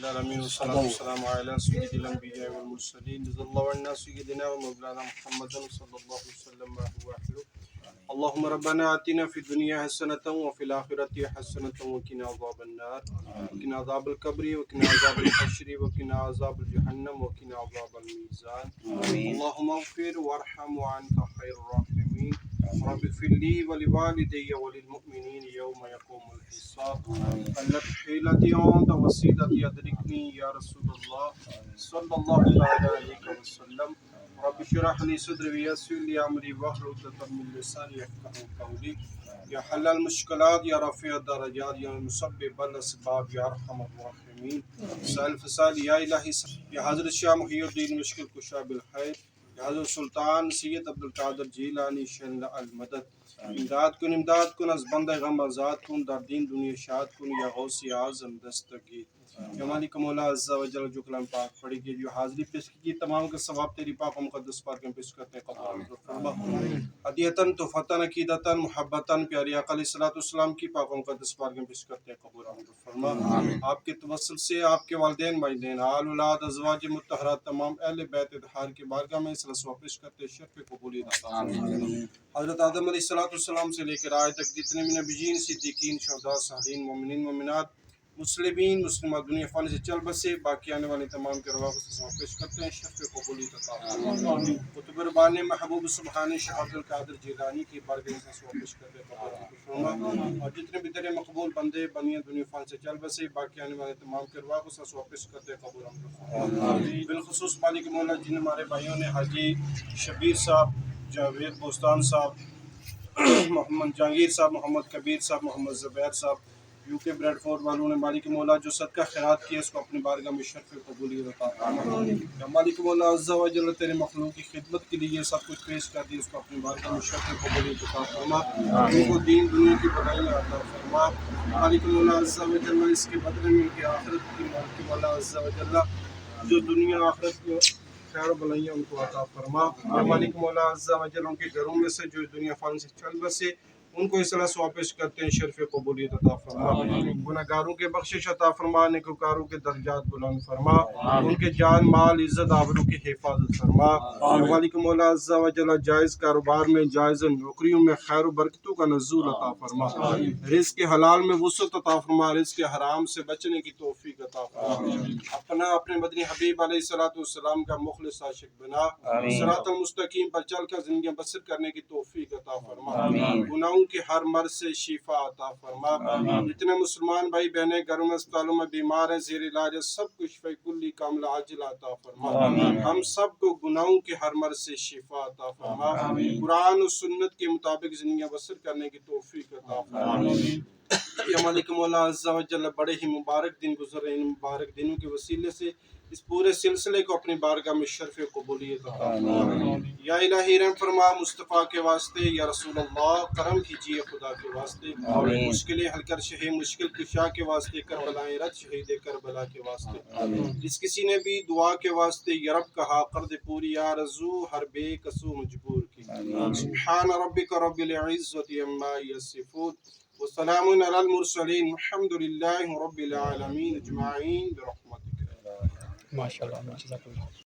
العالمين والصلاة والسلام على سيد الأنبياء والمرسلين رضي الله عنا سيدنا ومولانا محمد صلى الله عليه وسلم وآله. اللهم ربنا آتنا في الدنيا حسنة وفي الآخرة حسنة وقنا عذاب النار وقنا عذاب القبر وقنا عذاب الحشر وقنا عذاب جهنم وقنا عذاب الميزان. اللهم اغفر وارحم وأنت خير الراحمين. رب اغفر لي ولوالدي وللمؤمنين يوم يقوم الحساب. قلت حيلتي وأنت وسيلتي أدركني يا رسول الله صلى الله عليه وسلم. رب اشرح لي صدري ويسر لي أمري واحلل عقدة من لساني يفقهوا قولي. يا حل المشكلات يا رفيع الدرجات يا مسبب الأسباب يا أرحم الراحمين. سائل فسال يا إلهي يا حضرت شاہ محی الدین مشکل کشا بالخیر. یا حضرت سلطان سید عبدالقادر جیلانی شن المدد. امداد کن از بندہ غم آزاد کن در دین دنیا شاد کن یا غوث اعظم دستگیر. یا مالک مولا عز و جل جو کلام پاک پڑھی گئی جو حاضری پیش کی تمام کا ثواب تیری پاک و مقدس پاک میں پیش کرتے ہیں. قبول فرما. ہدیتاً تحفتاً عقیدتاً محبتاً پیاری آقا علیہ الصلوۃ والسلام کی پاک و مقدس پاک میں پیش کرتے ہیں. قبول فرما. آپ کے توسل سے آپ کے والدین بھائدین آل اولاد ازواج مطہرات تمام اہل بیت اطہار کی بارگاہ میں صلوات و پیش کرتے ہیں. شرف قبولیت عطا فرما. حضرت آدم علیہ الصلوۃ والسلام سے لے کر آج تک جتنے بھی نبیین صدیقین شہداء صالحین مومنین مومنات مسلمین مسلمات دنیا فانی سے چل بسے باقی آنے والے تمام کے رواق سے صلوات پیش کرتے ہیں. شرف قبولیت عطا فرما. قطب ربان محبوب سبحانی شیخ عبدالقادر جیلانی کی بارگاہ میں صلوات پیش کرتے ہیں. قبول فرما. اور جتنے بھی تیرے مقبول بندے بنیاں دنیا فانی سے چل بسے باقی آنے والے تمام کے رواق سے صلوات پیش کرتے ہیں. قبول فرما. بالخصوص مالک مولا جن ہمارے بھائیوں نے حاجی شبیر صاحب جاوید بوستان صاحب محمد جہانگیر صاحب محمد کبیر صاحب محمد زبیر صاحب یو کے بریڈ فورڈ والوں نے مالک مولا جو صدقہ خیرات کیا اس کو اپنی بارگاہ میں شرف قبولیت عطا فرما. یا مالک مولا عز و جل تیرے مخلوق کی خدمت کے لیے سب کچھ پیش کر دی اس کو اپنی بارگاہ میں شرف قبولیت عطا فرما. ان کو دین دنیا کی بھلائیاں عطا فرما. مالک مولا عز و جل اس کے بدلے میں ان کی آخرت کی مالک مولا عز و جل جو دنیا آخرت کو خیر و بلائیاں ان کو عطا فرما. یا مالک مولا عز و جل ان کے گھروں میں سے جو دنیا فانی سے چل بسے ان کو اس طرح ثواب پیش کرتے ہیں. شرف قبولیت عطا فرما. گناہگاروں کے بخشش عطا فرما. نیکوکاروں کے درجات بلند فرما. ان کے جان مال عزت آبرو کی حفاظت فرما. یا مالک مولا عز و جل جائز کاروبار میں جائز نوکریوں میں خیر و برکتوں کا نزول عطا فرما. رزق حلال میں وسعت عطا فرما. رزق حرام سے بچنے کی توفیق عطا فرما. اپنے مدنی حبیب علیہ الصلوۃ والسلام کا مخلص عاشق بنا. صراط المستقیم پر چل کر زندگیاں بسر کرنے کی توفیق عطا فرما. گناہوں کے ہر مرض سے شفا عطا فرما. جتنے مسلمان بھائی بہنیں گھروں میں اسپتالوں میں بیمار ہیں زیر علاج ہے سب کو شفا کلی کاملہ عاجلہ عطا فرما. ہم سب کو گناہوں کے ہر مرض سے شفا عطا فرما. قرآن و سنت کے مطابق زندگیاں بسر کرنے کی توفیق عطا فرما. یا مالک مولا عز و جل بڑے ہی مبارک دن گزر رہے ہیں. ان مبارک دنوں کے وسیلے سے اس پورے سلسلے کو اپنی بارگاہ میں شرف قبولیت عطا فرما. یا الہی رحم فرما مصطفیٰ کے واسطے. یا رسول اللہ کرم کیجیے خدا کے واسطے. مشکلیں حل کر شہ مشکل کشا کے واسطے. کربلائیں رت شہید کربلا کے واسطے. جس کسی نے بھی دعا کے واسطے یا رب کہا کر دے پوری یا رضو ہر بے قصو مجبور کی. سبحان ربک رب العزت عما یصفون وسلام علی المرسلین الحمد للہ رب العالمین اجمعین برحمتک. ماشاء اللہ.